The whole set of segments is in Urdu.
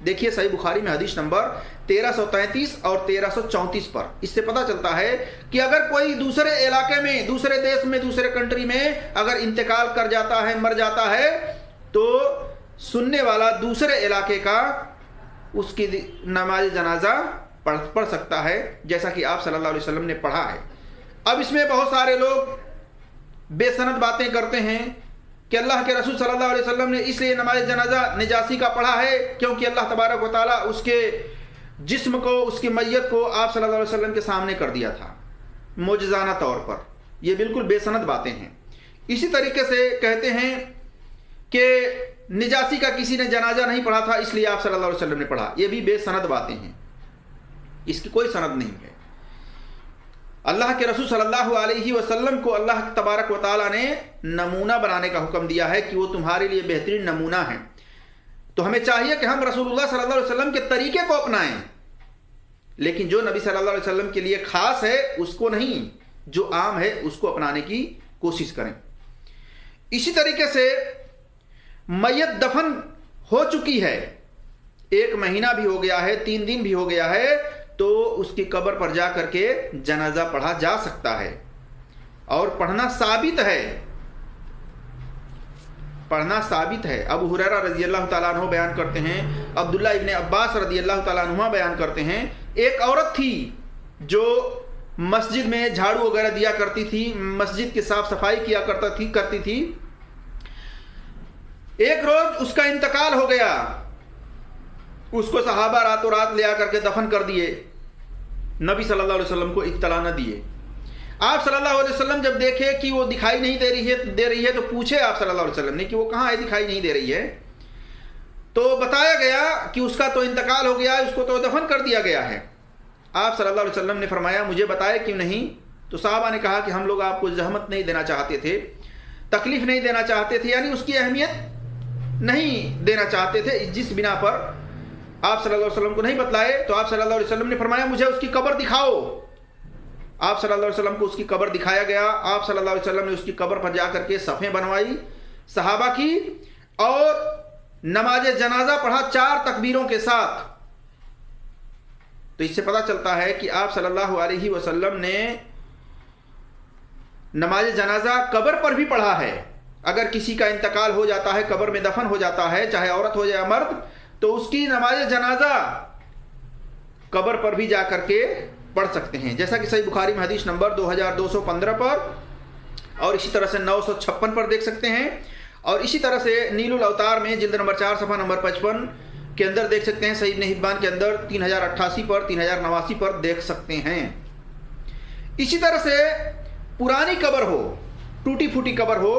دیکھیے صحیح بخاری میں حدیث نمبر 1333 اور 1334 پر اس سے پتہ چلتا ہے کہ اگر کوئی دوسرے علاقے میں، دوسرے دیش میں، دوسرے کنٹری میں اگر انتقال کر جاتا ہے، مر جاتا ہے، تو سننے والا دوسرے علاقے کا اس کی نماز جنازہ پڑھ سکتا ہے، جیسا کہ آپ صلی اللہ علیہ وسلم نے پڑھا ہے۔ اب اس میں بہت سارے لوگ بے سند باتیں کرتے ہیں کہ اللہ کے رسول صلی اللہ علیہ وسلم نے اس لیے نماز جنازہ نجاسی کا پڑھا ہے کیونکہ اللہ تبارک و تعالیٰ اس کے جسم کو، اس کی میت کو آپ صلی اللہ علیہ وسلم کے سامنے کر دیا تھا معجزانہ طور پر۔ یہ بالکل بے سند باتیں ہیں۔ اسی طریقے سے کہتے ہیں کہ نجاسی کا کسی نے جنازہ نہیں پڑھا تھا اس لیے آپ صلی اللہ علیہ وسلم نے پڑھا۔ یہ بھی بے سند باتیں ہیں، اس کی کوئی سند نہیں ہے۔ اللہ کے رسول صلی اللہ علیہ وسلم کو اللہ تبارک و تعالیٰ نے نمونہ بنانے کا حکم دیا ہے کہ وہ تمہارے لیے بہترین نمونہ ہیں، تو ہمیں چاہیے کہ ہم رسول اللہ صلی اللہ علیہ وسلم کے طریقے کو اپنائیں، لیکن جو نبی صلی اللہ علیہ وسلم کے لیے خاص ہے اس کو نہیں، جو عام ہے اس کو اپنانے کی کوشش کریں۔ اسی طریقے سے میت دفن ہو چکی ہے، 1 مہینہ بھی ہو گیا ہے، 3 دن بھی ہو گیا ہے، تو اس کی قبر پر جا کر کے جنازہ پڑھا جا سکتا ہے، اور پڑھنا ثابت ہے، پڑھنا ثابت ہے۔ ابو ہریرہ رضی اللہ تعالیٰ عنہ بیان کرتے ہیں، عبداللہ ابن عباس رضی اللہ تعالیٰ عنہ بیان کرتے ہیں، ایک عورت تھی جو مسجد میں جھاڑو وغیرہ دیا کرتی تھی، مسجد کی صاف صفائی کیا کرتی تھی۔ ایک روز اس کا انتقال ہو گیا، اس کو صحابہ راتوں رات لے آ کر کے دفن کر دیے، نبی صلی اللہ علیہ وسلم کو اطلاع نہ دیے۔ آپ صلی اللہ علیہ وسلم جب دیکھے کہ وہ دکھائی نہیں دے رہی ہے تو پوچھے آپ صلی اللہ علیہ وسلم نے کہ وہ کہاں ہے، دکھائی نہیں دے رہی ہے، تو بتایا گیا کہ اس کا تو انتقال ہو گیا، اس کو تو دفن کر دیا گیا ہے۔ آپ صلی اللہ علیہ وسلم نے فرمایا مجھے بتائے کیوں نہیں؟ تو صحابہ نے کہا کہ ہم لوگ آپ کو زحمت نہیں دینا چاہتے تھے، تکلیف نہیں دینا چاہتے تھے، یعنی اس کی اہمیت نہیں دینا چاہتے تھے، جس بنا پر آپ صلی اللہ علیہ وسلم کو نہیں بتلائے۔ تو آپ صلی اللہ علیہ وسلم نے فرمایا مجھے اس کی قبر دکھاؤ۔ آپ صلی اللہ علیہ وسلم کو اس کی قبر دکھایا گیا۔ آپ صلی اللہ علیہ وسلم نے اس کی قبر پر جا کر کے صفیں بنوائی صحابہ کی، اور نماز جنازہ پڑھا 4 تکبیروں کے ساتھ۔ تو اس سے پتہ چلتا ہے کہ آپ صلی اللہ علیہ وسلم نے نماز جنازہ قبر پر بھی پڑھا ہے۔ اگر کسی کا انتقال ہو جاتا ہے، قبر میں دفن ہو جاتا ہے، چاہے عورت ہو یا مرد، تو اس کی نماز جنازہ قبر پر بھی جا کر کے پڑھ سکتے ہیں، جیسا کہ صحیح بخاری میں حدیث نمبر 2215 پر، اور اسی طرح سے 956 پر دیکھ سکتے ہیں، اور اسی طرح سے نیل الاوتار میں جلد نمبر 4 صفحہ نمبر 55 کے اندر دیکھ سکتے ہیں، صحیح ابن حبان کے اندر 3088 پر 3089 پر دیکھ سکتے ہیں۔ اسی طرح سے پرانی قبر ہو، ٹوٹی پھوٹی قبر ہو،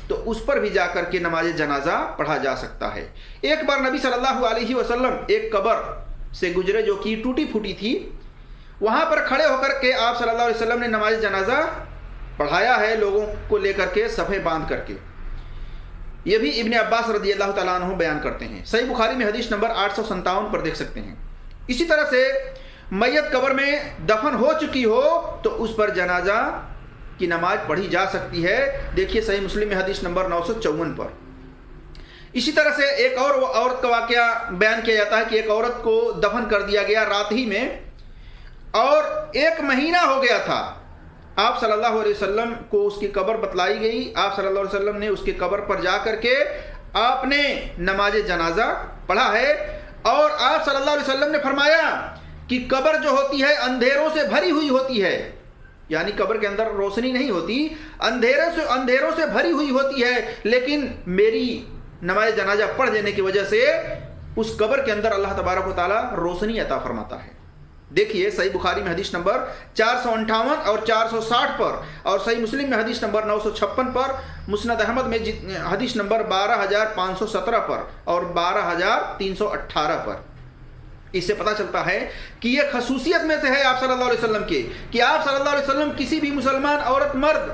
تو اس پر بھی جا کر کے نماز جنازہ پڑھا جا سکتا ہے۔ ایک بار نبی صلی اللہ علیہ وسلم ایک قبر سے گزرے جو کہ ٹوٹی پھوٹی تھی، وہاں پر کھڑے ہو کر کے آپ صلی اللہ علیہ وسلم نے نماز جنازہ پڑھایا ہے، لوگوں کو لے کر کے صفیں باندھ کر کے۔ یہ بھی ابن عباس رضی اللہ تعالیٰ عنہ بیان کرتے ہیں، صحیح بخاری میں حدیث نمبر 857 پر دیکھ سکتے ہیں۔ اسی طرح سے میت قبر میں دفن ہو چکی ہو تو اس پر جنازہ کی نماز پڑھی جا سکتی ہے، دیکھیے صحیح مسلم میں حدیث نمبر 954 پر۔ اسی طرح سے ایک اور عورت کا واقعہ بیان کیا جاتا ہے کہ ایک عورت کو دفن کر دیا گیا رات ہی میں، اور 1 مہینہ ہو گیا تھا۔ آپ صلی اللہ علیہ وسلم کو اس کی قبر بتلائی گئی، آپ صلی اللہ علیہ وسلم نے اس کی قبر پر جا کر کے آپ نے نماز جنازہ پڑھا ہے، اور آپ صلی اللہ علیہ وسلم نے فرمایا کہ قبر جو ہوتی ہے اندھیروں سے بھری ہوئی ہوتی ہے، یعنی قبر کے اندر روشنی نہیں ہوتی، اندھیروں سے بھری ہوئی ہوتی ہے، لیکن میری نماز جنازہ پڑھ دینے کی وجہ سے اس قبر کے اندر اللہ تبارک و تعالیٰ روشنی عطا فرماتا ہے۔ دیکھیے صحیح بخاری میں حدیث نمبر 458 اور 460 پر، اور صحیح مسلم میں حدیث نمبر 956 پر، مسند احمد میں حدیث نمبر 12517 پر اور 12318 پر۔ اس سے پتہ چلتا ہے کہ یہ خصوصیت میں سے ہے آپ صلی اللہ علیہ وسلم کے، کہ آپ صلی اللہ علیہ وسلم کسی بھی مسلمان عورت مرد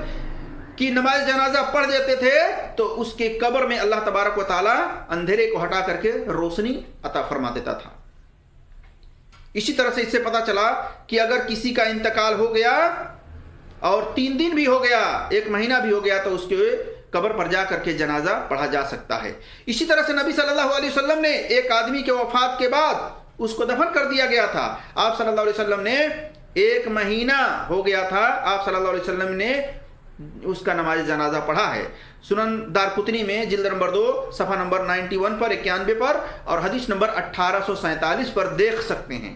کی نماز جنازہ پڑھ دیتے تھے تو اس کے قبر میں اللہ تبارک و تعالیٰ اندھیرے کو ہٹا کر کے روشنی عطا فرما دیتا تھا۔ اسی طرح سے اس سے پتہ چلا کہ اگر کسی کا انتقال ہو گیا اور 3 دن بھی ہو گیا، 1 مہینہ بھی ہو گیا، تو اس کے قبر پر جا کر کے جنازہ پڑھا جا سکتا ہے۔ اسی طرح سے نبی صلی اللہ علیہ وسلم نے ایک آدمی کے وفات کے بعد اس کو دفن کر دیا گیا تھا۔ آپ صلی اللہ علیہ وسلم نے 1 مہینہ ہو گیا تھا، آپ صلی اللہ علیہ وسلم نے اس کا نماز جنازہ پڑھا ہے۔ سنن دارقطنی میں جلد نمبر 2 صفحہ نمبر 91 پر 91 پر اور حدیث نمبر 1847 پر دیکھ سکتے ہیں۔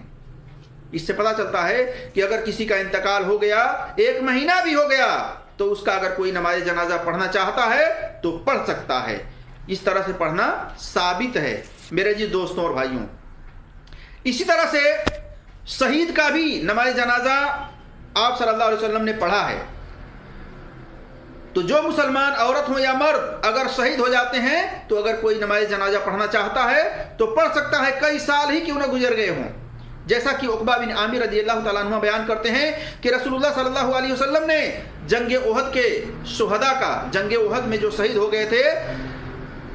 اس سے پتہ چلتا ہے کہ اگر کسی کا انتقال ہو گیا، 1 مہینہ بھی ہو گیا، تو اس کا اگر کوئی نماز جنازہ پڑھنا چاہتا ہے تو پڑھ سکتا ہے۔ اس طرح سے پڑھنا ثابت ہے میرے جی دوستوں اور بھائیوں۔ اسی طرح سے شہید کا بھی نماز جنازہ آپ صلی اللہ علیہ وسلم نے پڑھا ہے۔ تو جو مسلمان عورت ہو یا مرد اگر شہید ہو جاتے ہیں تو اگر کوئی نماز جنازہ پڑھنا چاہتا ہے تو پڑھ سکتا ہے، کئی سال ہی کیوں نہ گزر گئے ہوں۔ جیسا کہ عقبہ بن عامر رضی اللہ تعالیٰ عنہ بیان کرتے ہیں کہ رسول اللہ صلی اللہ علیہ وسلم نے جنگ احد کے شہداء کا، جنگ احد میں جو شہید ہو گئے تھے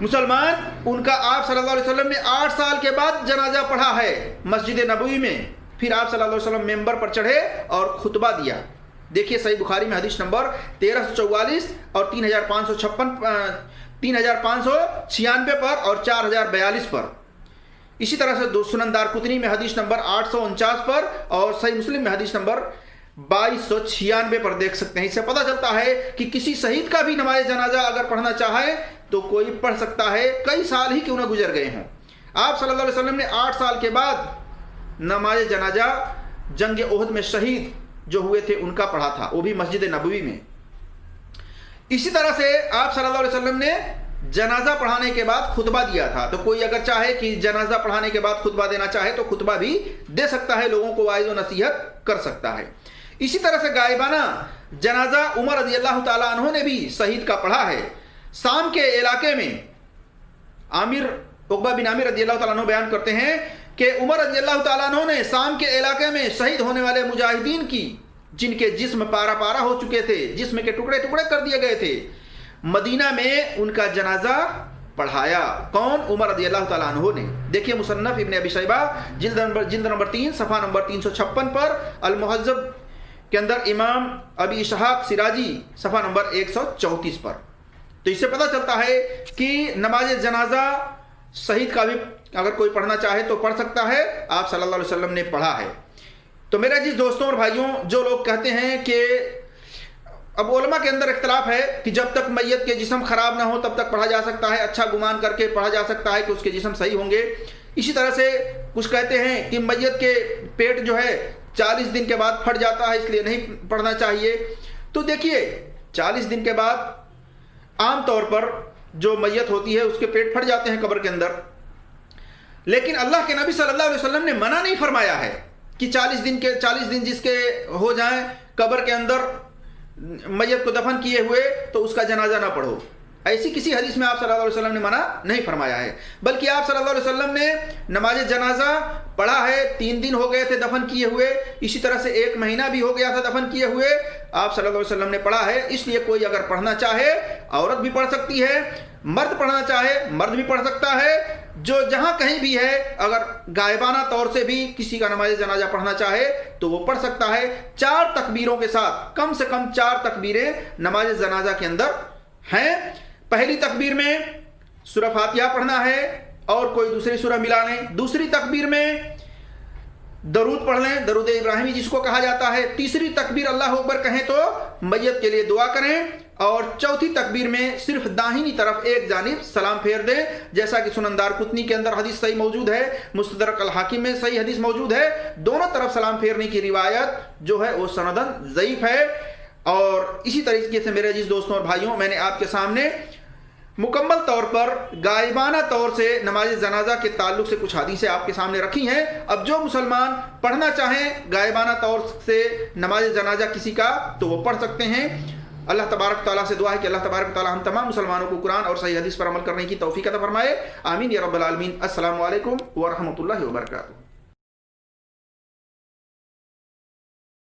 مسلمان، ان کا آپ صلی اللہ علیہ وسلم نے 8 سال کے بعد جنازہ پڑھا ہے مسجد نبوی میں۔ پھر آپ صلی اللہ علیہ وسلم ممبر پر چڑھے اور خطبہ دیا۔ دیکھیے صحیح بخاری میں حدیث نمبر 1344 اور 3596 پر اور 4042 پر۔ اسی طرح سے سنن دارقطنی میں حدیث نمبر 849 پر اور صحیح مسلم میں حدیث نمبر 2296 پر دیکھ سکتے ہیں۔ اس سے پتہ چلتا ہے کہ کسی شہید کا بھی نماز جنازہ اگر پڑھنا چاہے تو کوئی پڑھ سکتا ہے، کئی سال ہی کیوں نہ گزر گئے ہوں۔ آپ صلی اللہ علیہ وسلم نے 8 سال کے بعد نماز جنازہ جنگ احد میں شہید جو ہوئے تھے ان کا پڑھا تھا، وہ بھی مسجد نبوی میں۔ اسی طرح سے آپ صلی اللہ علیہ وسلم نے جنازہ پڑھانے کے بعد خطبہ دیا تھا۔ تو کوئی اگر چاہے کہ جنازہ پڑھانے کے بعد خطبہ دینا چاہے تو خطبہ بھی دے سکتا ہے، لوگوں کو واعظ و نصیحت کر سکتا ہے۔ اسی طرح سے غائبانہ جنازہ عمر رضی اللہ تعالیٰ عنہ نے بھی شہید کا پڑھا ہے۔ شام کے علاقے میں عقبہ بن عامر رضی اللہ تعالیٰ عنہ بیان کرتے ہیں کہ عمر رضی اللہ تعالیٰ عنہ نے شام کے علاقے میں شہید ہونے والے مجاہدین کی، جن کے جسم پارا پارا ہو چکے تھے، جسم کے ٹکڑے ٹکڑے کر دیے گئے تھے، مدینہ میں ان کا جنازہ پڑھایا۔ کون؟ عمر رضی اللہ تعالیٰ عنہ نے۔ دیکھیے مصنف ابن ابی شیبہ جلد نمبر 3 صفحہ نمبر 356 پر، المہذب کے اندر امام ابی اسحاق سراجی صفحہ نمبر 134 پر۔ تو اس سے پتہ چلتا ہے کہ نماز جنازہ شہید کا بھی اگر کوئی پڑھنا چاہے تو پڑھ سکتا ہے، آپ صلی اللہ علیہ وسلم نے پڑھا ہے۔ تو میرے عزیز دوستوں اور بھائیوں، جو لوگ کہتے ہیں کہ اب علماء کے اندر اختلاف ہے کہ جب تک میت کے جسم خراب نہ ہو تب تک پڑھا جا سکتا ہے، اچھا گمان کر کے پڑھا جا سکتا ہے کہ اس کے جسم صحیح ہوں گے۔ اسی طرح سے کچھ کہتے ہیں کہ میت کے پیٹ جو ہے 40 دن کے بعد پھٹ جاتا ہے، اس لیے نہیں پڑھنا چاہیے۔ تو دیکھیے 40 دن کے بعد عام طور پر جو میت ہوتی ہے اس کے پیٹ پھٹ جاتے ہیں قبر کے اندر، لیکن اللہ کے نبی صلی اللہ علیہ وسلم نے منع نہیں فرمایا ہے کہ 40 دن جس کے ہو جائیں قبر کے اندر میت کو دفن کیے ہوئے تو اس کا جنازہ نہ پڑھو۔ ایسی کسی حدیث میں آپ صلی اللہ علیہ وسلم نے منع نہیں فرمایا ہے، بلکہ آپ صلی اللہ علیہ وسلم نے نماز جنازہ پڑھا ہے۔ 3 دن ہو گئے تھے دفن کیے ہوئے، اسی طرح سے 1 مہینہ بھی ہو گیا تھا دفن کیے ہوئے، آپ صلی اللہ علیہ وسلم نے پڑھا ہے۔ اس لیے کوئی اگر پڑھنا چاہے عورت بھی پڑھ سکتی ہے، مرد پڑھنا چاہے مرد بھی پڑھ سکتا ہے، جو جہاں کہیں بھی ہے اگر غائبانہ طور سے بھی کسی کا نماز جنازہ پڑھنا چاہے تو وہ پڑھ سکتا ہے 4 تکبیروں کے ساتھ۔ کم سے کم 4 تکبیریں نماز جنازہ کے اندر ہیں۔ پہلی تکبیر میں سورہ فاتحہ پڑھنا ہے اور کوئی دوسری سورہ ملا لیں، دوسری تکبیر میں درود پڑھ لیں، درود ابراہیمی جس کو کہا جاتا ہے، تیسری تکبیر اللہ اکبر کہیں تو میت کے لیے دعا کریں، اور چوتھی تکبیر میں صرف داہنی طرف ایک جانب سلام پھیر دیں، جیسا کہ سنن دارقطنی کے اندر حدیث صحیح موجود ہے، مستدرک الحاکم میں صحیح حدیث موجود ہے۔ دونوں طرف سلام پھیرنے کی روایت جو ہے وہ سندن ضعیف ہے۔ اور اسی طریقے سے میرے عزیز دوستوں اور بھائیوں، میں نے آپ کے سامنے مکمل طور پر غائبانہ طور سے نماز جنازہ کے تعلق سے کچھ حدیثیں آپ کے سامنے رکھی ہیں۔ اب جو مسلمان پڑھنا چاہیں غائبانہ طور سے نماز جنازہ کسی کا تو وہ پڑھ سکتے ہیں۔ اللہ تبارک تعالیٰ سے دعا ہے کہ اللہ تبارک تعالیٰ ہم تمام مسلمانوں کو قرآن اور صحیح حدیث پر عمل کرنے کی توفیق عطا فرمائے، آمین یا رب العالمین۔ السلام علیکم ورحمۃ اللہ وبرکاتہ۔